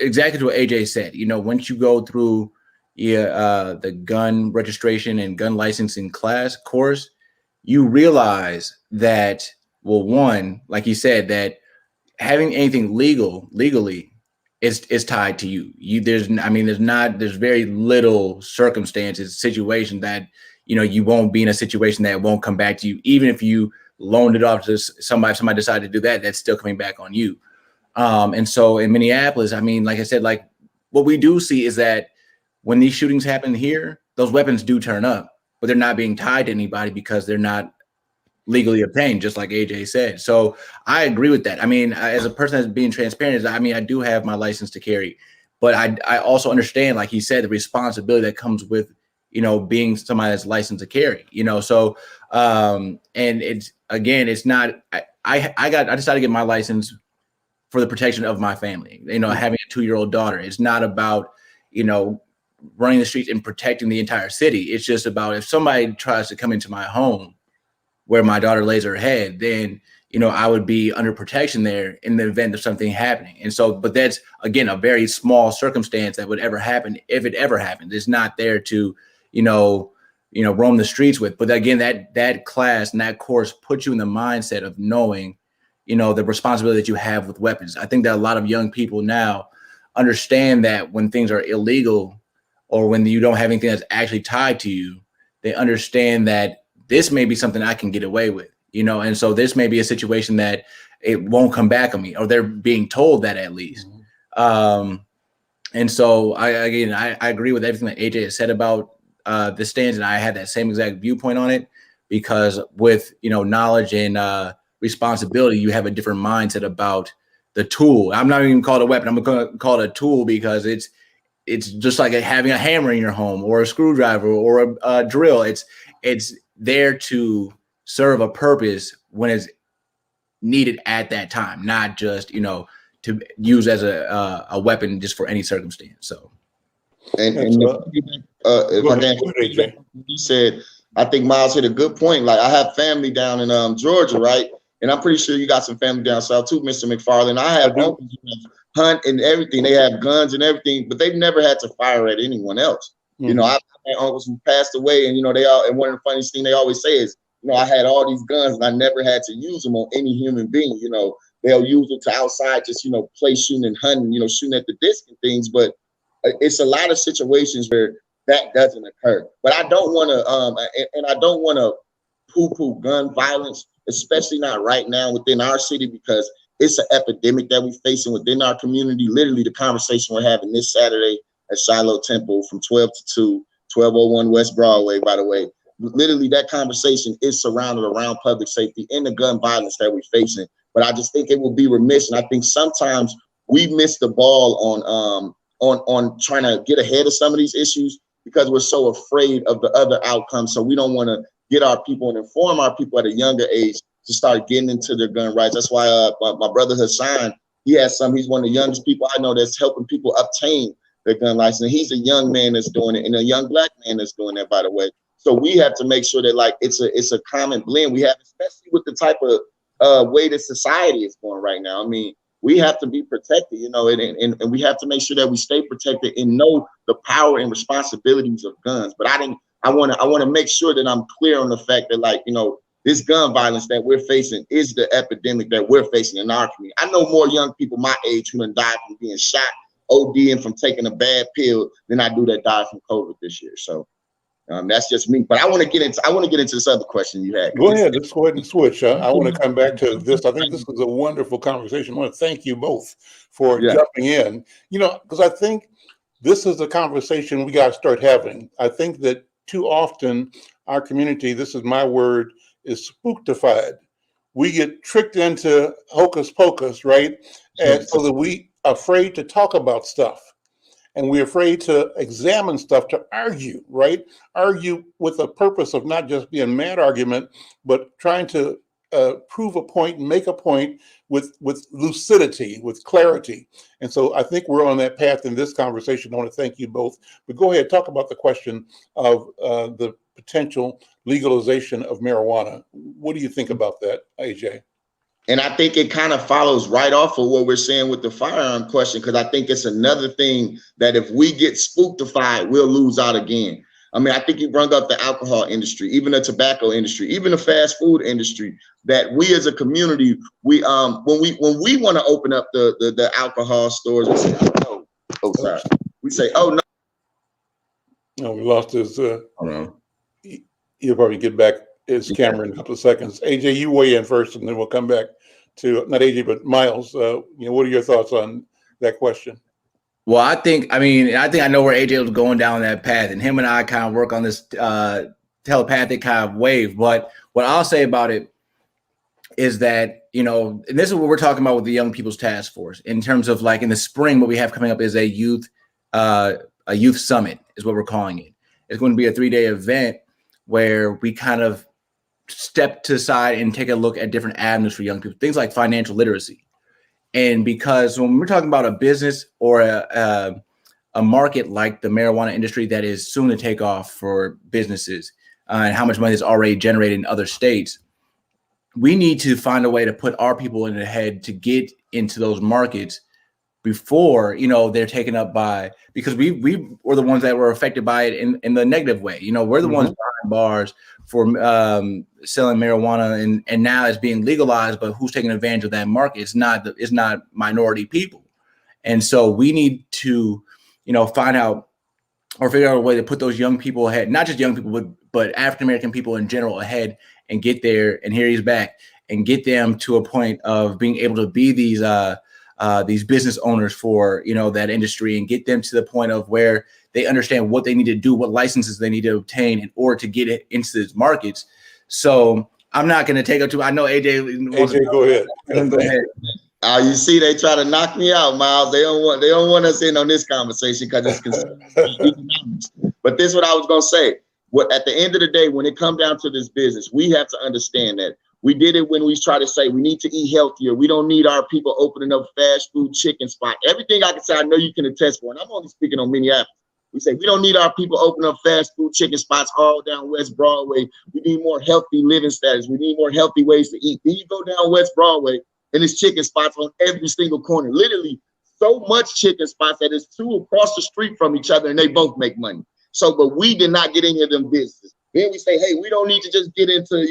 exactly what AJ said. Once you go through the gun registration and gun licensing course, you realize that, well, one, like he said, that having anything legally is tied to you. There's very little situation that, you won't be in a situation that won't come back to you. Even if you loaned it off to somebody decided to do that, that's still coming back on you. And so in Minneapolis, like I said, like what we do see is that when these shootings happen here, those weapons do turn up, but they're not being tied to anybody because they're not legally obtained, just like AJ said. So I agree with that. As a person that's being transparent, I do have my license to carry, but I also understand, like he said, the responsibility that comes with, being somebody that's licensed to carry, so, and it's not, I decided to get my license for the protection of my family, having a 2-year-old daughter. It's not about, running the streets and protecting the entire city. It's just about, if somebody tries to come into my home where my daughter lays her head, then, I would be under protection there in the event of something happening. And so, but that's, again, a very small circumstance that would ever happen, if it ever happens. It's not there to, roam the streets with. But again, that class and that course puts you in the mindset of knowing, the responsibility that you have with weapons. I think that a lot of young people now understand that when things are illegal, or when you don't have anything that's actually tied to you, they understand that this may be something I can get away with, and so this may be a situation that it won't come back on me, or they're being told that, at least. And so I agree with everything that AJ has said about the stands, and I had that same exact viewpoint on it, because with, knowledge and responsibility, you have a different mindset about the tool. I'm not even call it a weapon. I'm going to call it a tool, because it's just like having a hammer in your home, or a screwdriver, or a drill. It's there to serve a purpose when it's needed at that time, not just, to use as a weapon just for any circumstance. So, and if I can, he said, I think Miles hit a good point. Like, I have family down in Georgia, right? And I'm pretty sure you got some family down south too, Mr. McFarlane. I have uncles who have hunt and everything. They have guns and everything, but they've never had to fire at anyone else. I've had uncles who passed away, and they all. And one of the funniest things they always say is, I had all these guns and I never had to use them on any human being. they'll use it to outside, just, play shooting and hunting, shooting at the disc and things. But it's a lot of situations where that doesn't occur. But I don't want to, and I don't want to poo-poo gun violence, especially not right now within our city, because it's an epidemic that we're facing within our community. Literally, the conversation we're having this Saturday at Shiloh Temple from 12 to 2, 1201 West Broadway, by the way. Literally, that conversation is surrounded around public safety and the gun violence that we're facing. But I just think it will be remiss, and I think sometimes we miss the ball on trying to get ahead of some of these issues because we're so afraid of the other outcomes. So we don't want to get our people and inform our people at a younger age to start getting into their gun rights. That's why my brother Hassan, he's one of the youngest people I know that's helping people obtain their gun license. He's a young man that's doing it, and a young Black man that's doing that, by the way. So we have to make sure that it's a common blend we have, especially with the type of way that society is going right now. I mean, we have to be protected, and we have to make sure that we stay protected and know the power and responsibilities of guns. But I want to make sure that I'm clear on the fact that this gun violence that we're facing is the epidemic that we're facing in our community. I know more young people my age who died from being shot, ODing from taking a bad pill than I do that died from COVID this year. So that's just me. But I want to get into this other question you had. Go ahead. Let's go ahead and switch. I want to come back to this. I think this is a wonderful conversation. I want to thank you both for jumping in. Because I think this is a conversation we got to start having. I think that too often our community, this is my word, is spooktified. We get tricked into hocus pocus, right? And so that we are afraid to talk about stuff. And we're afraid to examine stuff, to argue, right? Argue with a purpose of not just being mad argument, but trying to prove a point, make a point with lucidity, with clarity. And so I think we're on that path in this conversation. I want to thank you both. But go ahead, talk about the question of the potential legalization of marijuana. What do you think about that, AJ? And I think it kind of follows right off of what we're saying with the firearm question, because I think it's another thing that if we get spooktified, we'll lose out again. I mean, I think you brought up the alcohol industry, even the tobacco industry, even the fast food industry, that we as a community, when we want to open up the alcohol stores, we say, oh, no. Oh, sorry. We say, oh, no. No, we lost his, he'll probably get back his camera in a couple of seconds. AJ, you weigh in first, and then we'll come back to, not AJ, but Miles. What are your thoughts on that question? Well, I think I know where AJ was going down that path, and him and I kind of work on this telepathic kind of wave. But what I'll say about it is that, and this is what we're talking about with the Young People's Task Force in terms of in the spring, what we have coming up is a youth summit is what we're calling it. It's going to be a 3-day event where we kind of step to the side and take a look at different avenues for young people, things like financial literacy. And because when we're talking about a business or a market like the marijuana industry that is soon to take off for businesses and how much money is already generated in other states, we need to find a way to put our people in the head to get into those markets before, they're taken up by, because we were the ones that were affected by it in the negative way. We're the ones behind bars for selling marijuana, and now it's being legalized, but who's taking advantage of that market? It's not minority people. And so we need to, find out or figure out a way to put those young people ahead, not just young people, but African-American people in general ahead, and get there. And here he's back, and get them to a point of being able to be these business owners for, that industry, and get them to the point of where they understand what they need to do, what licenses they need to obtain in order to get it into these markets. So I'm not going to take up too. I know AJ. Go ahead. Go ahead. You see, they try to knock me out, Miles. They don't want us in on this conversation because it's economics. But this is what I was going to say. At the end of the day, when it comes down to this business, we have to understand that we did it when we try to say we need to eat healthier. We don't need our people opening up fast food chicken spot. Everything I can say, I know you can attest for, and I'm only speaking on Minneapolis. We say we don't need our people opening up fast food chicken spots all down West Broadway. We need more healthy living status. We need more healthy ways to eat. Then you go down West Broadway, and there's chicken spots on every single corner. Literally, so much chicken spots that there's 2 across the street from each other, and they both make money. So, but we did not get any of them businesses. Then we say, hey, we don't need to just get into,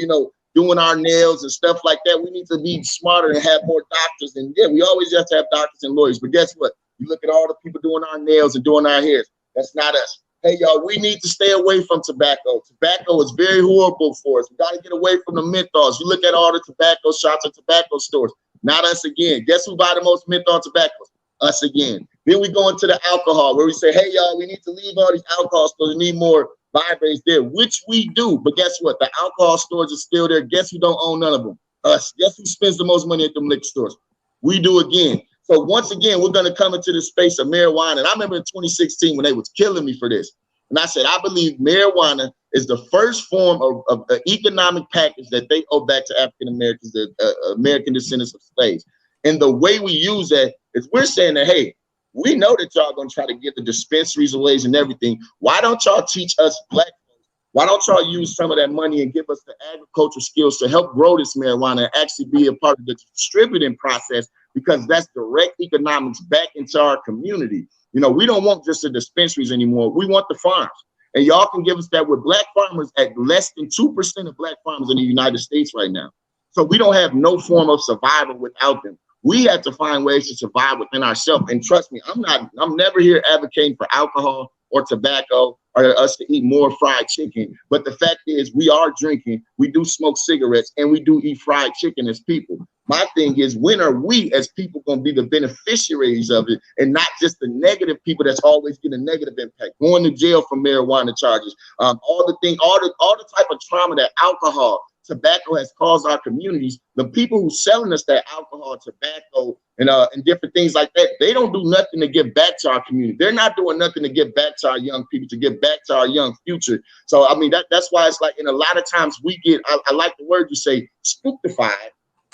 doing our nails and stuff like that. We need to be smarter and have more doctors. And yeah, we always have to have doctors and lawyers. But guess what? You look at all the people doing our nails and doing our hairs. That's not us. Hey, y'all, we need to stay away from tobacco. Tobacco is very horrible for us. We got to get away from the menthols. You look at all the tobacco shops and tobacco stores. Not us again. Guess who buy the most menthol tobaccos? Us again. Then we go into the alcohol where we say, hey, y'all, we need to leave all these alcohol stores. We need more vibrators there, which we do. But guess what? The alcohol stores are still there. Guess who don't own none of them? Us. Guess who spends the most money at them liquor stores? We do again. So once again, we're going to come into the space of marijuana. And I remember in 2016 when they was killing me for this. And I said, I believe marijuana is the first form of an economic package that they owe back to African Americans, the American descendants of slaves. And the way we use that is we're saying that, hey, we know that y'all going to try to get the dispensaries away and everything. Why don't y'all teach us black folks? Why don't y'all use some of that money and give us the agricultural skills to help grow this marijuana and actually be a part of the distributing process? Because that's direct economics back into our community. You know, we don't want just the dispensaries anymore. We want the farms. And y'all can give us that with black farmers at less than 2% of black farmers in the United States right now. So we don't have no form of survival without them. We have to find ways to survive within ourselves. And trust me, I'm never here advocating for alcohol or tobacco or us to eat more fried chicken. But the fact is we are drinking, we do smoke cigarettes, and we do eat fried chicken as people. My thing is, when are we as people going to be the beneficiaries of it and not just the negative people that's always getting a negative impact, going to jail for marijuana charges, all the type of trauma that alcohol, tobacco has caused our communities. The people who selling us that alcohol, tobacco, and different things like that, they don't do nothing to give back to our community. They're not doing nothing to give back to our young people, to give back to our young future. So, I mean, that's why it's like, and a lot of times we get, I like the word you say, spooktified,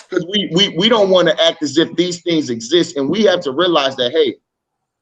because we don't want to act as if these things exist. And we have to realize that, hey,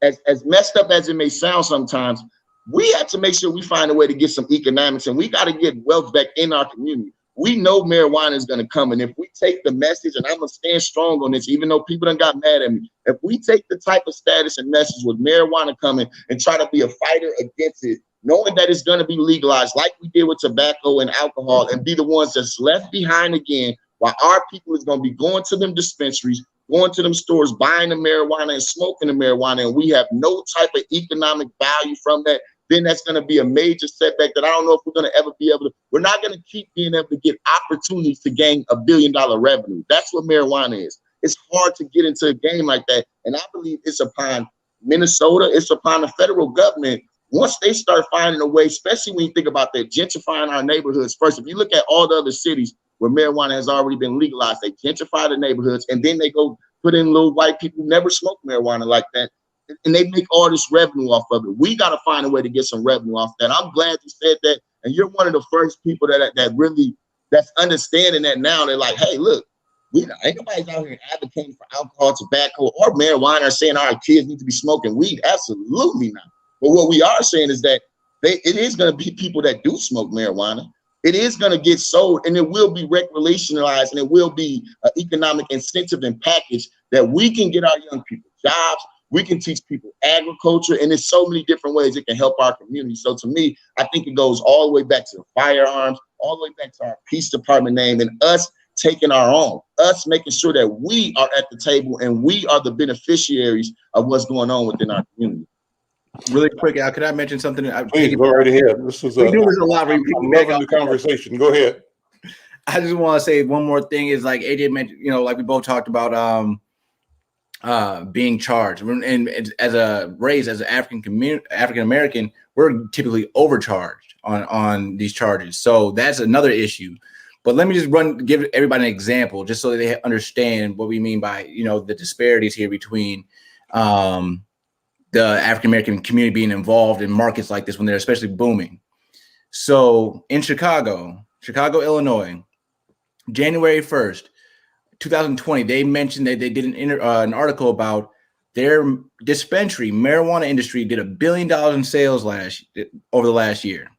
as messed up as it may sound sometimes, we have to make sure we find a way to get some economics, and we got to get wealth back in our community. We know marijuana is going to come. And if we take the message, and I'm going to stand strong on this, even though people done got mad at me, if we take the type of status and message with marijuana coming and try to be a fighter against it, knowing that it's going to be legalized like we did with tobacco and alcohol, and be the ones that's left behind again, while our people is going to be going to them dispensaries, going to them stores, buying the marijuana and smoking the marijuana, and we have no type of economic value from that, then that's going to be a major setback that I don't know if we're going to ever be able to. We're not going to keep being able to get opportunities to gain $1 billion revenue. That's what marijuana is. It's hard to get into a game like that. And I believe it's upon Minnesota, it's upon the federal government. Once they start finding a way, especially when you think about that, gentrifying our neighborhoods first. If you look at all the other cities where marijuana has already been legalized, they gentrify the neighborhoods, and then they go put in little white people who never smoked marijuana like that, and they make all this revenue off of it. We got to find a way to get some revenue off that. I'm glad you said that, and you're one of the first people that's understanding that now. They're like, hey, look, ain't nobody's out here advocating for alcohol, tobacco, or marijuana, or saying our kids need to be smoking weed. Absolutely not. But what we are saying is that it is going to be people that do smoke marijuana. It is going to get sold, and it will be recreationalized, and it will be an economic incentive and package that we can get our young people jobs. We can teach people agriculture, and there's so many different ways it can help our community. So to me, I think it goes all the way back to the firearms, all the way back to our police department name, and us taking our own, us making sure that we are at the table and we are the beneficiaries of what's going on within our community. Really quick, Al, could I mention something? Please go right ahead. This is we do this a lot. I'm loving the conversation. Go ahead. I just want to say one more thing is, like AJ mentioned, like we both talked about being charged, and as an African American, we're typically overcharged on these charges. So that's another issue. But let me just give everybody an example, just so that they understand what we mean by the disparities here between the African American community being involved in markets like this when they're especially booming. So in Chicago, Illinois, January 1st, 2020, they mentioned that they did an article about their dispensary marijuana industry did $1 billion in sales over the last year.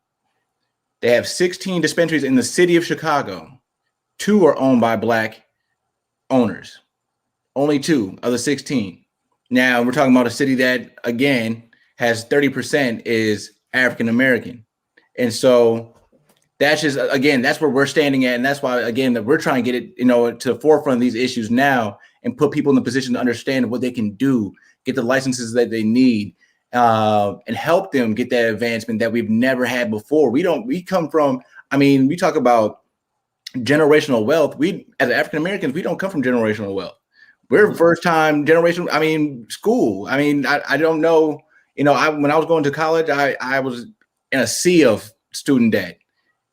They have 16 dispensaries in the city of Chicago. 2 are owned by Black owners. Only 2 of the 16. Now we're talking about a city that, again, has 30% is African American. And so that's just, again, that's where we're standing at. And that's why, again, that we're trying to get it, to the forefront of these issues now and put people in the position to understand what they can do, get the licenses that they need, and help them get that advancement that we've never had before. We come from, we talk about generational wealth. We, as African Americans, we don't come from generational wealth. We're first time generation. School. I don't know. When I was going to college, I was in a sea of student debt.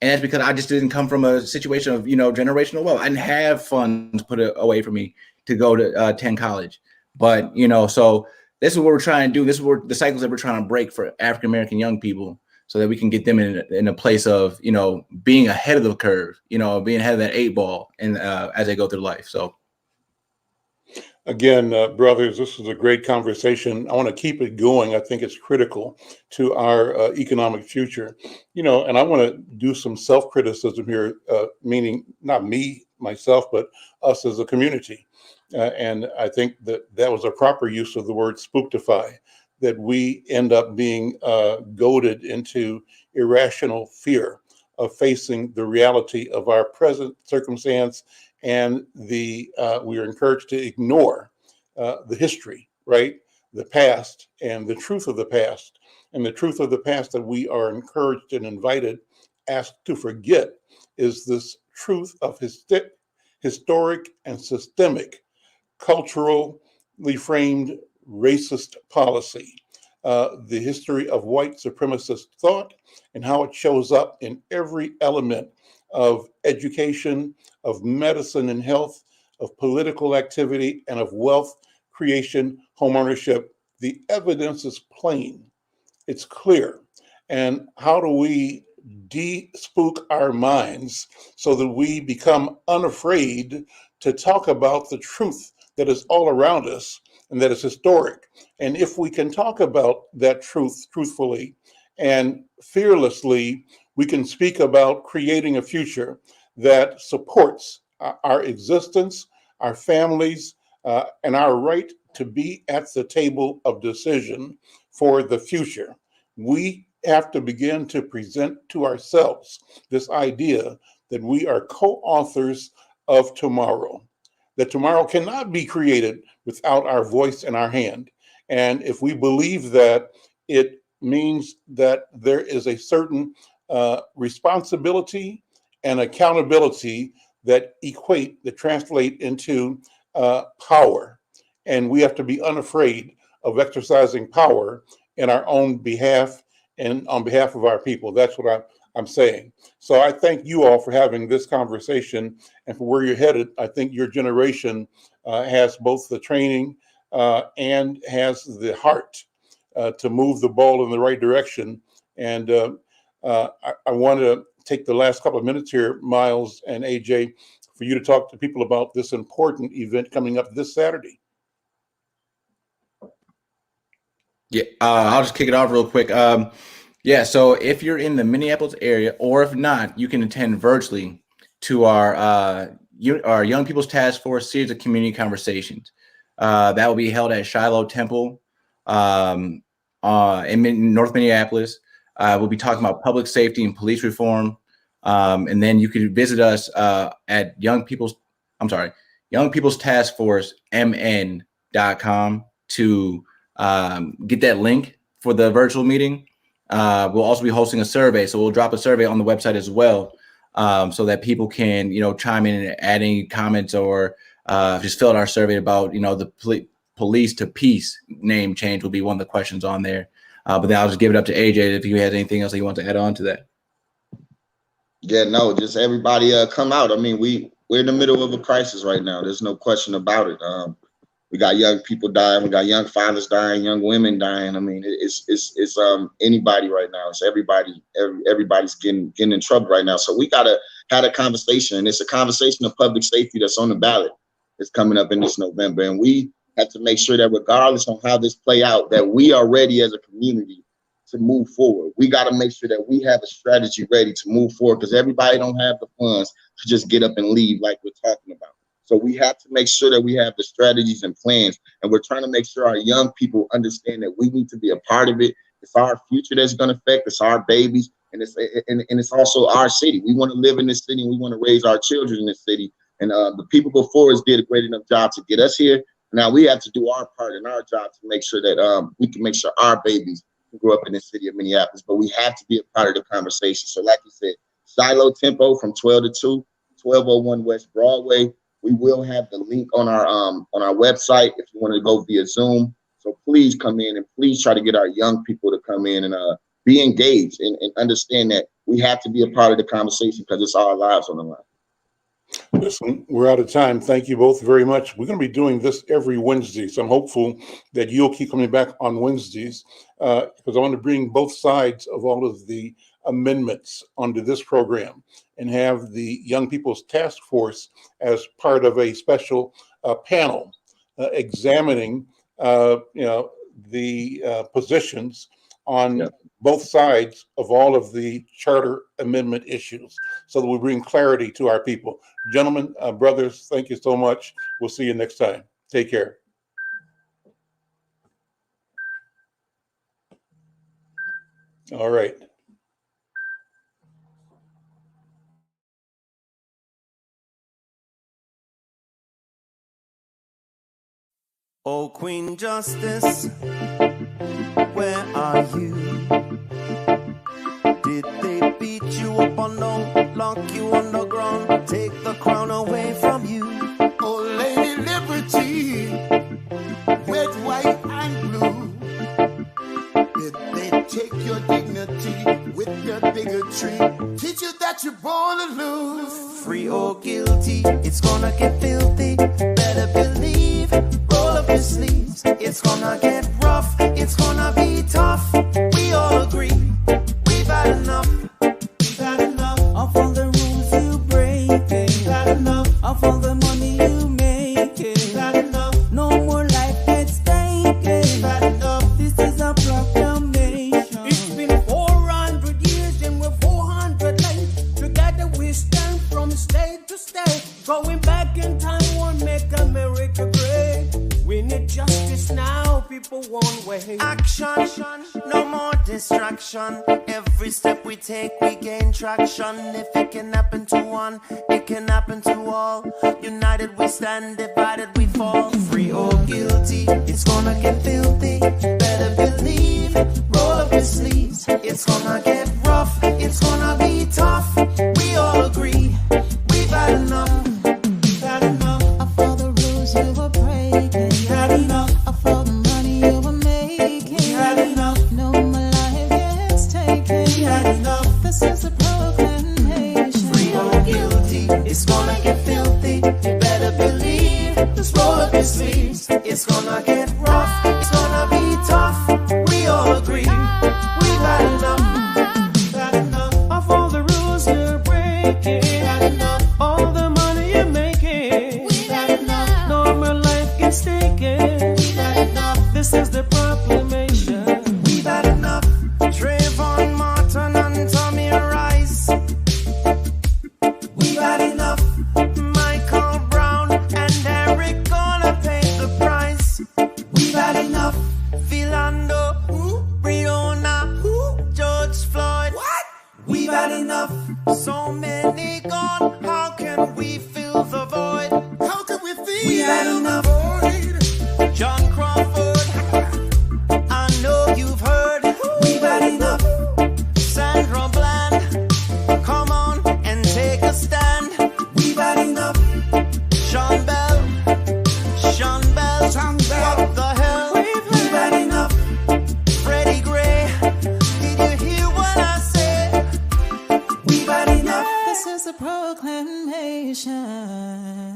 And that's because I just didn't come from a situation of, generational wealth. I didn't have funds put away for me to go to attend college. But, so this is what we're trying to do. This is what the cycles that we're trying to break for African-American young people so that we can get them in a place of, being ahead of the curve, being ahead of that 8 ball and as they go through life. So. Again, brothers, this is a great conversation. I want to keep it going. I think it's critical to our economic future, and I want to do some self-criticism here, meaning not me, myself, but us as a community. And I think that was a proper use of the word spooktify, that we end up being goaded into irrational fear of facing the reality of our present circumstance. And we are encouraged to ignore the history, right? The past and the truth of the past. And the truth of the past that we are encouraged and invited, asked to forget, is this truth of historic and systemic, culturally framed racist policy. The history of white supremacist thought and how it shows up in every element of education, of medicine and health, of political activity, and of wealth creation, home ownership. The evidence is plain. It's clear. And how do we de-spook our minds so that we become unafraid to talk about the truth that is all around us and that is historic? And if we can talk about that truth truthfully and fearlessly, we can speak about creating a future that supports our existence, our families, and our right to be at the table of decision for the future. We have to begin to present to ourselves this idea that we are co-authors of tomorrow, that tomorrow cannot be created without our voice and our hand. And if we believe that, it means that there is a certain responsibility and accountability that translate into power. And we have to be unafraid of exercising power in our own behalf and on behalf of our people. That's what I'm saying. So I thank you all for having this conversation and for where you're headed. I think your generation has both the training and has the heart to move the ball in the right direction. And I want to take the last couple of minutes here, Miles and AJ, for you to talk to people about this important event coming up this Saturday. Yeah, I'll just kick it off real quick. So if you're in the Minneapolis area, or if not, you can attend virtually to our Young People's Task Force series of community conversations. That will be held at Shiloh Temple in North Minneapolis. We'll be talking about public safety and police reform. And then you can visit us at Young People's Task Force MN.com to get that link for the virtual meeting. We'll also be hosting a survey. So we'll drop a survey on the website as well, so that people can, chime in and add any comments or just fill out our survey about, the police to peace name change will be one of the questions on there. But then I'll just give it up to AJ if he has anything else that he wants to add on to that. Yeah, no, just everybody come out. We're in the middle of a crisis right now. There's no question about it. We got young people dying. We got young fathers dying, young women dying. It's anybody right now. It's everybody. Everybody's getting in trouble right now. So we gotta have a conversation. And it's a conversation of public safety that's on the ballot. It's coming up in this November, and we have to make sure that regardless of how this play out, that we are ready as a community to move forward. We got to make sure that we have a strategy ready to move forward, because everybody don't have the funds to just get up and leave like we're talking about. So we have to make sure that we have the strategies and plans, and we're trying to make sure our young people understand that we need to be a part of it. It's our future that's going to affect. It's our babies. and it's also our city. We want to live in this city, and we want to raise our children in this city. And the people before us did a great enough job to get us here. Now we have to do our part in our job to make sure that we can make sure our babies can grow up in the city of Minneapolis. But we have to be a part of the conversation. So like you said, Shiloh Tempo from 12 to 2, 1201 West Broadway. We will have the link on our website if you want to go via Zoom. So please come in and please try to get our young people to come in and be engaged and understand that we have to be a part of the conversation because it's our lives on the line. Listen, we're out of time. Thank you both very much. We're going to be doing this every Wednesday, so I'm hopeful that you'll keep coming back on Wednesdays because I want to bring both sides of all of the amendments onto this program and have the Young People's Task Force as part of a special panel examining the positions on both sides of all of the charter amendment issues so that we bring clarity to our people. Gentlemen, brothers, thank you so much. We'll see you next time. Take care. All right. Oh, Queen Justice, where are you? Did they beat you up or no? Lock you on the ground, take the crown away from you? Oh, Lady Liberty, red, white, and blue. Did they take your dignity with their bigotry? Teach you that you're born to lose. Free or guilty, it's gonna get filthy. Better believe, roll up your sleeves. It's gonna get rough, it's gonna be tough. We all agree, we've had enough. We've had enough of all the rules you break. We've had enough of all the money you make. We've had enough. No more life at stake. We've had enough. This is a proclamation. It's been 400 years and we're 400 late. Together we stand from state to state. Going back in time won't make America great. We need justice now, people won't wait. Action, no more distraction. Every step we take, we gain traction. If it can happen to one, it can happen to all. United we stand, divided we fall. Free or guilty, it's gonna get filthy. Better believe, roll up your sleeves. It's gonna get rough, it's gonna be tough. We all agree, we've had enough. We've had enough of all the rules you were breaking. We had enough of all the money you were making. We had enough. No more life gets taken. We had enough. This is a proclamation. Free or guilty, It's gonna get filthy. You better believe. just roll up your sleeves. It's gonna get rough. It's gonna be tough. We all agree. We've had enough. We've had enough of all the rules you're breaking. We had enough. All the money you're making. We've had enough. No more life gets taken. We've had enough. This is the proclamation. We've had enough. Trayvon Martin and Tommy Rice. We've had enough. Michael Brown and Eric gonna pay the price. We've had enough. Philando, Breonna, George Floyd. What? We've had enough. So many gone. How can we fill the void? How can we feel? We had enough. John Crawford, I know you've heard. We've had enough. Sandra Bland, come on and take a stand. We've had enough. Sean Bell, Sean Bell. what the hell? We've had enough. Freddie Gray, did you hear what I said? We've had enough. This is a proclamation.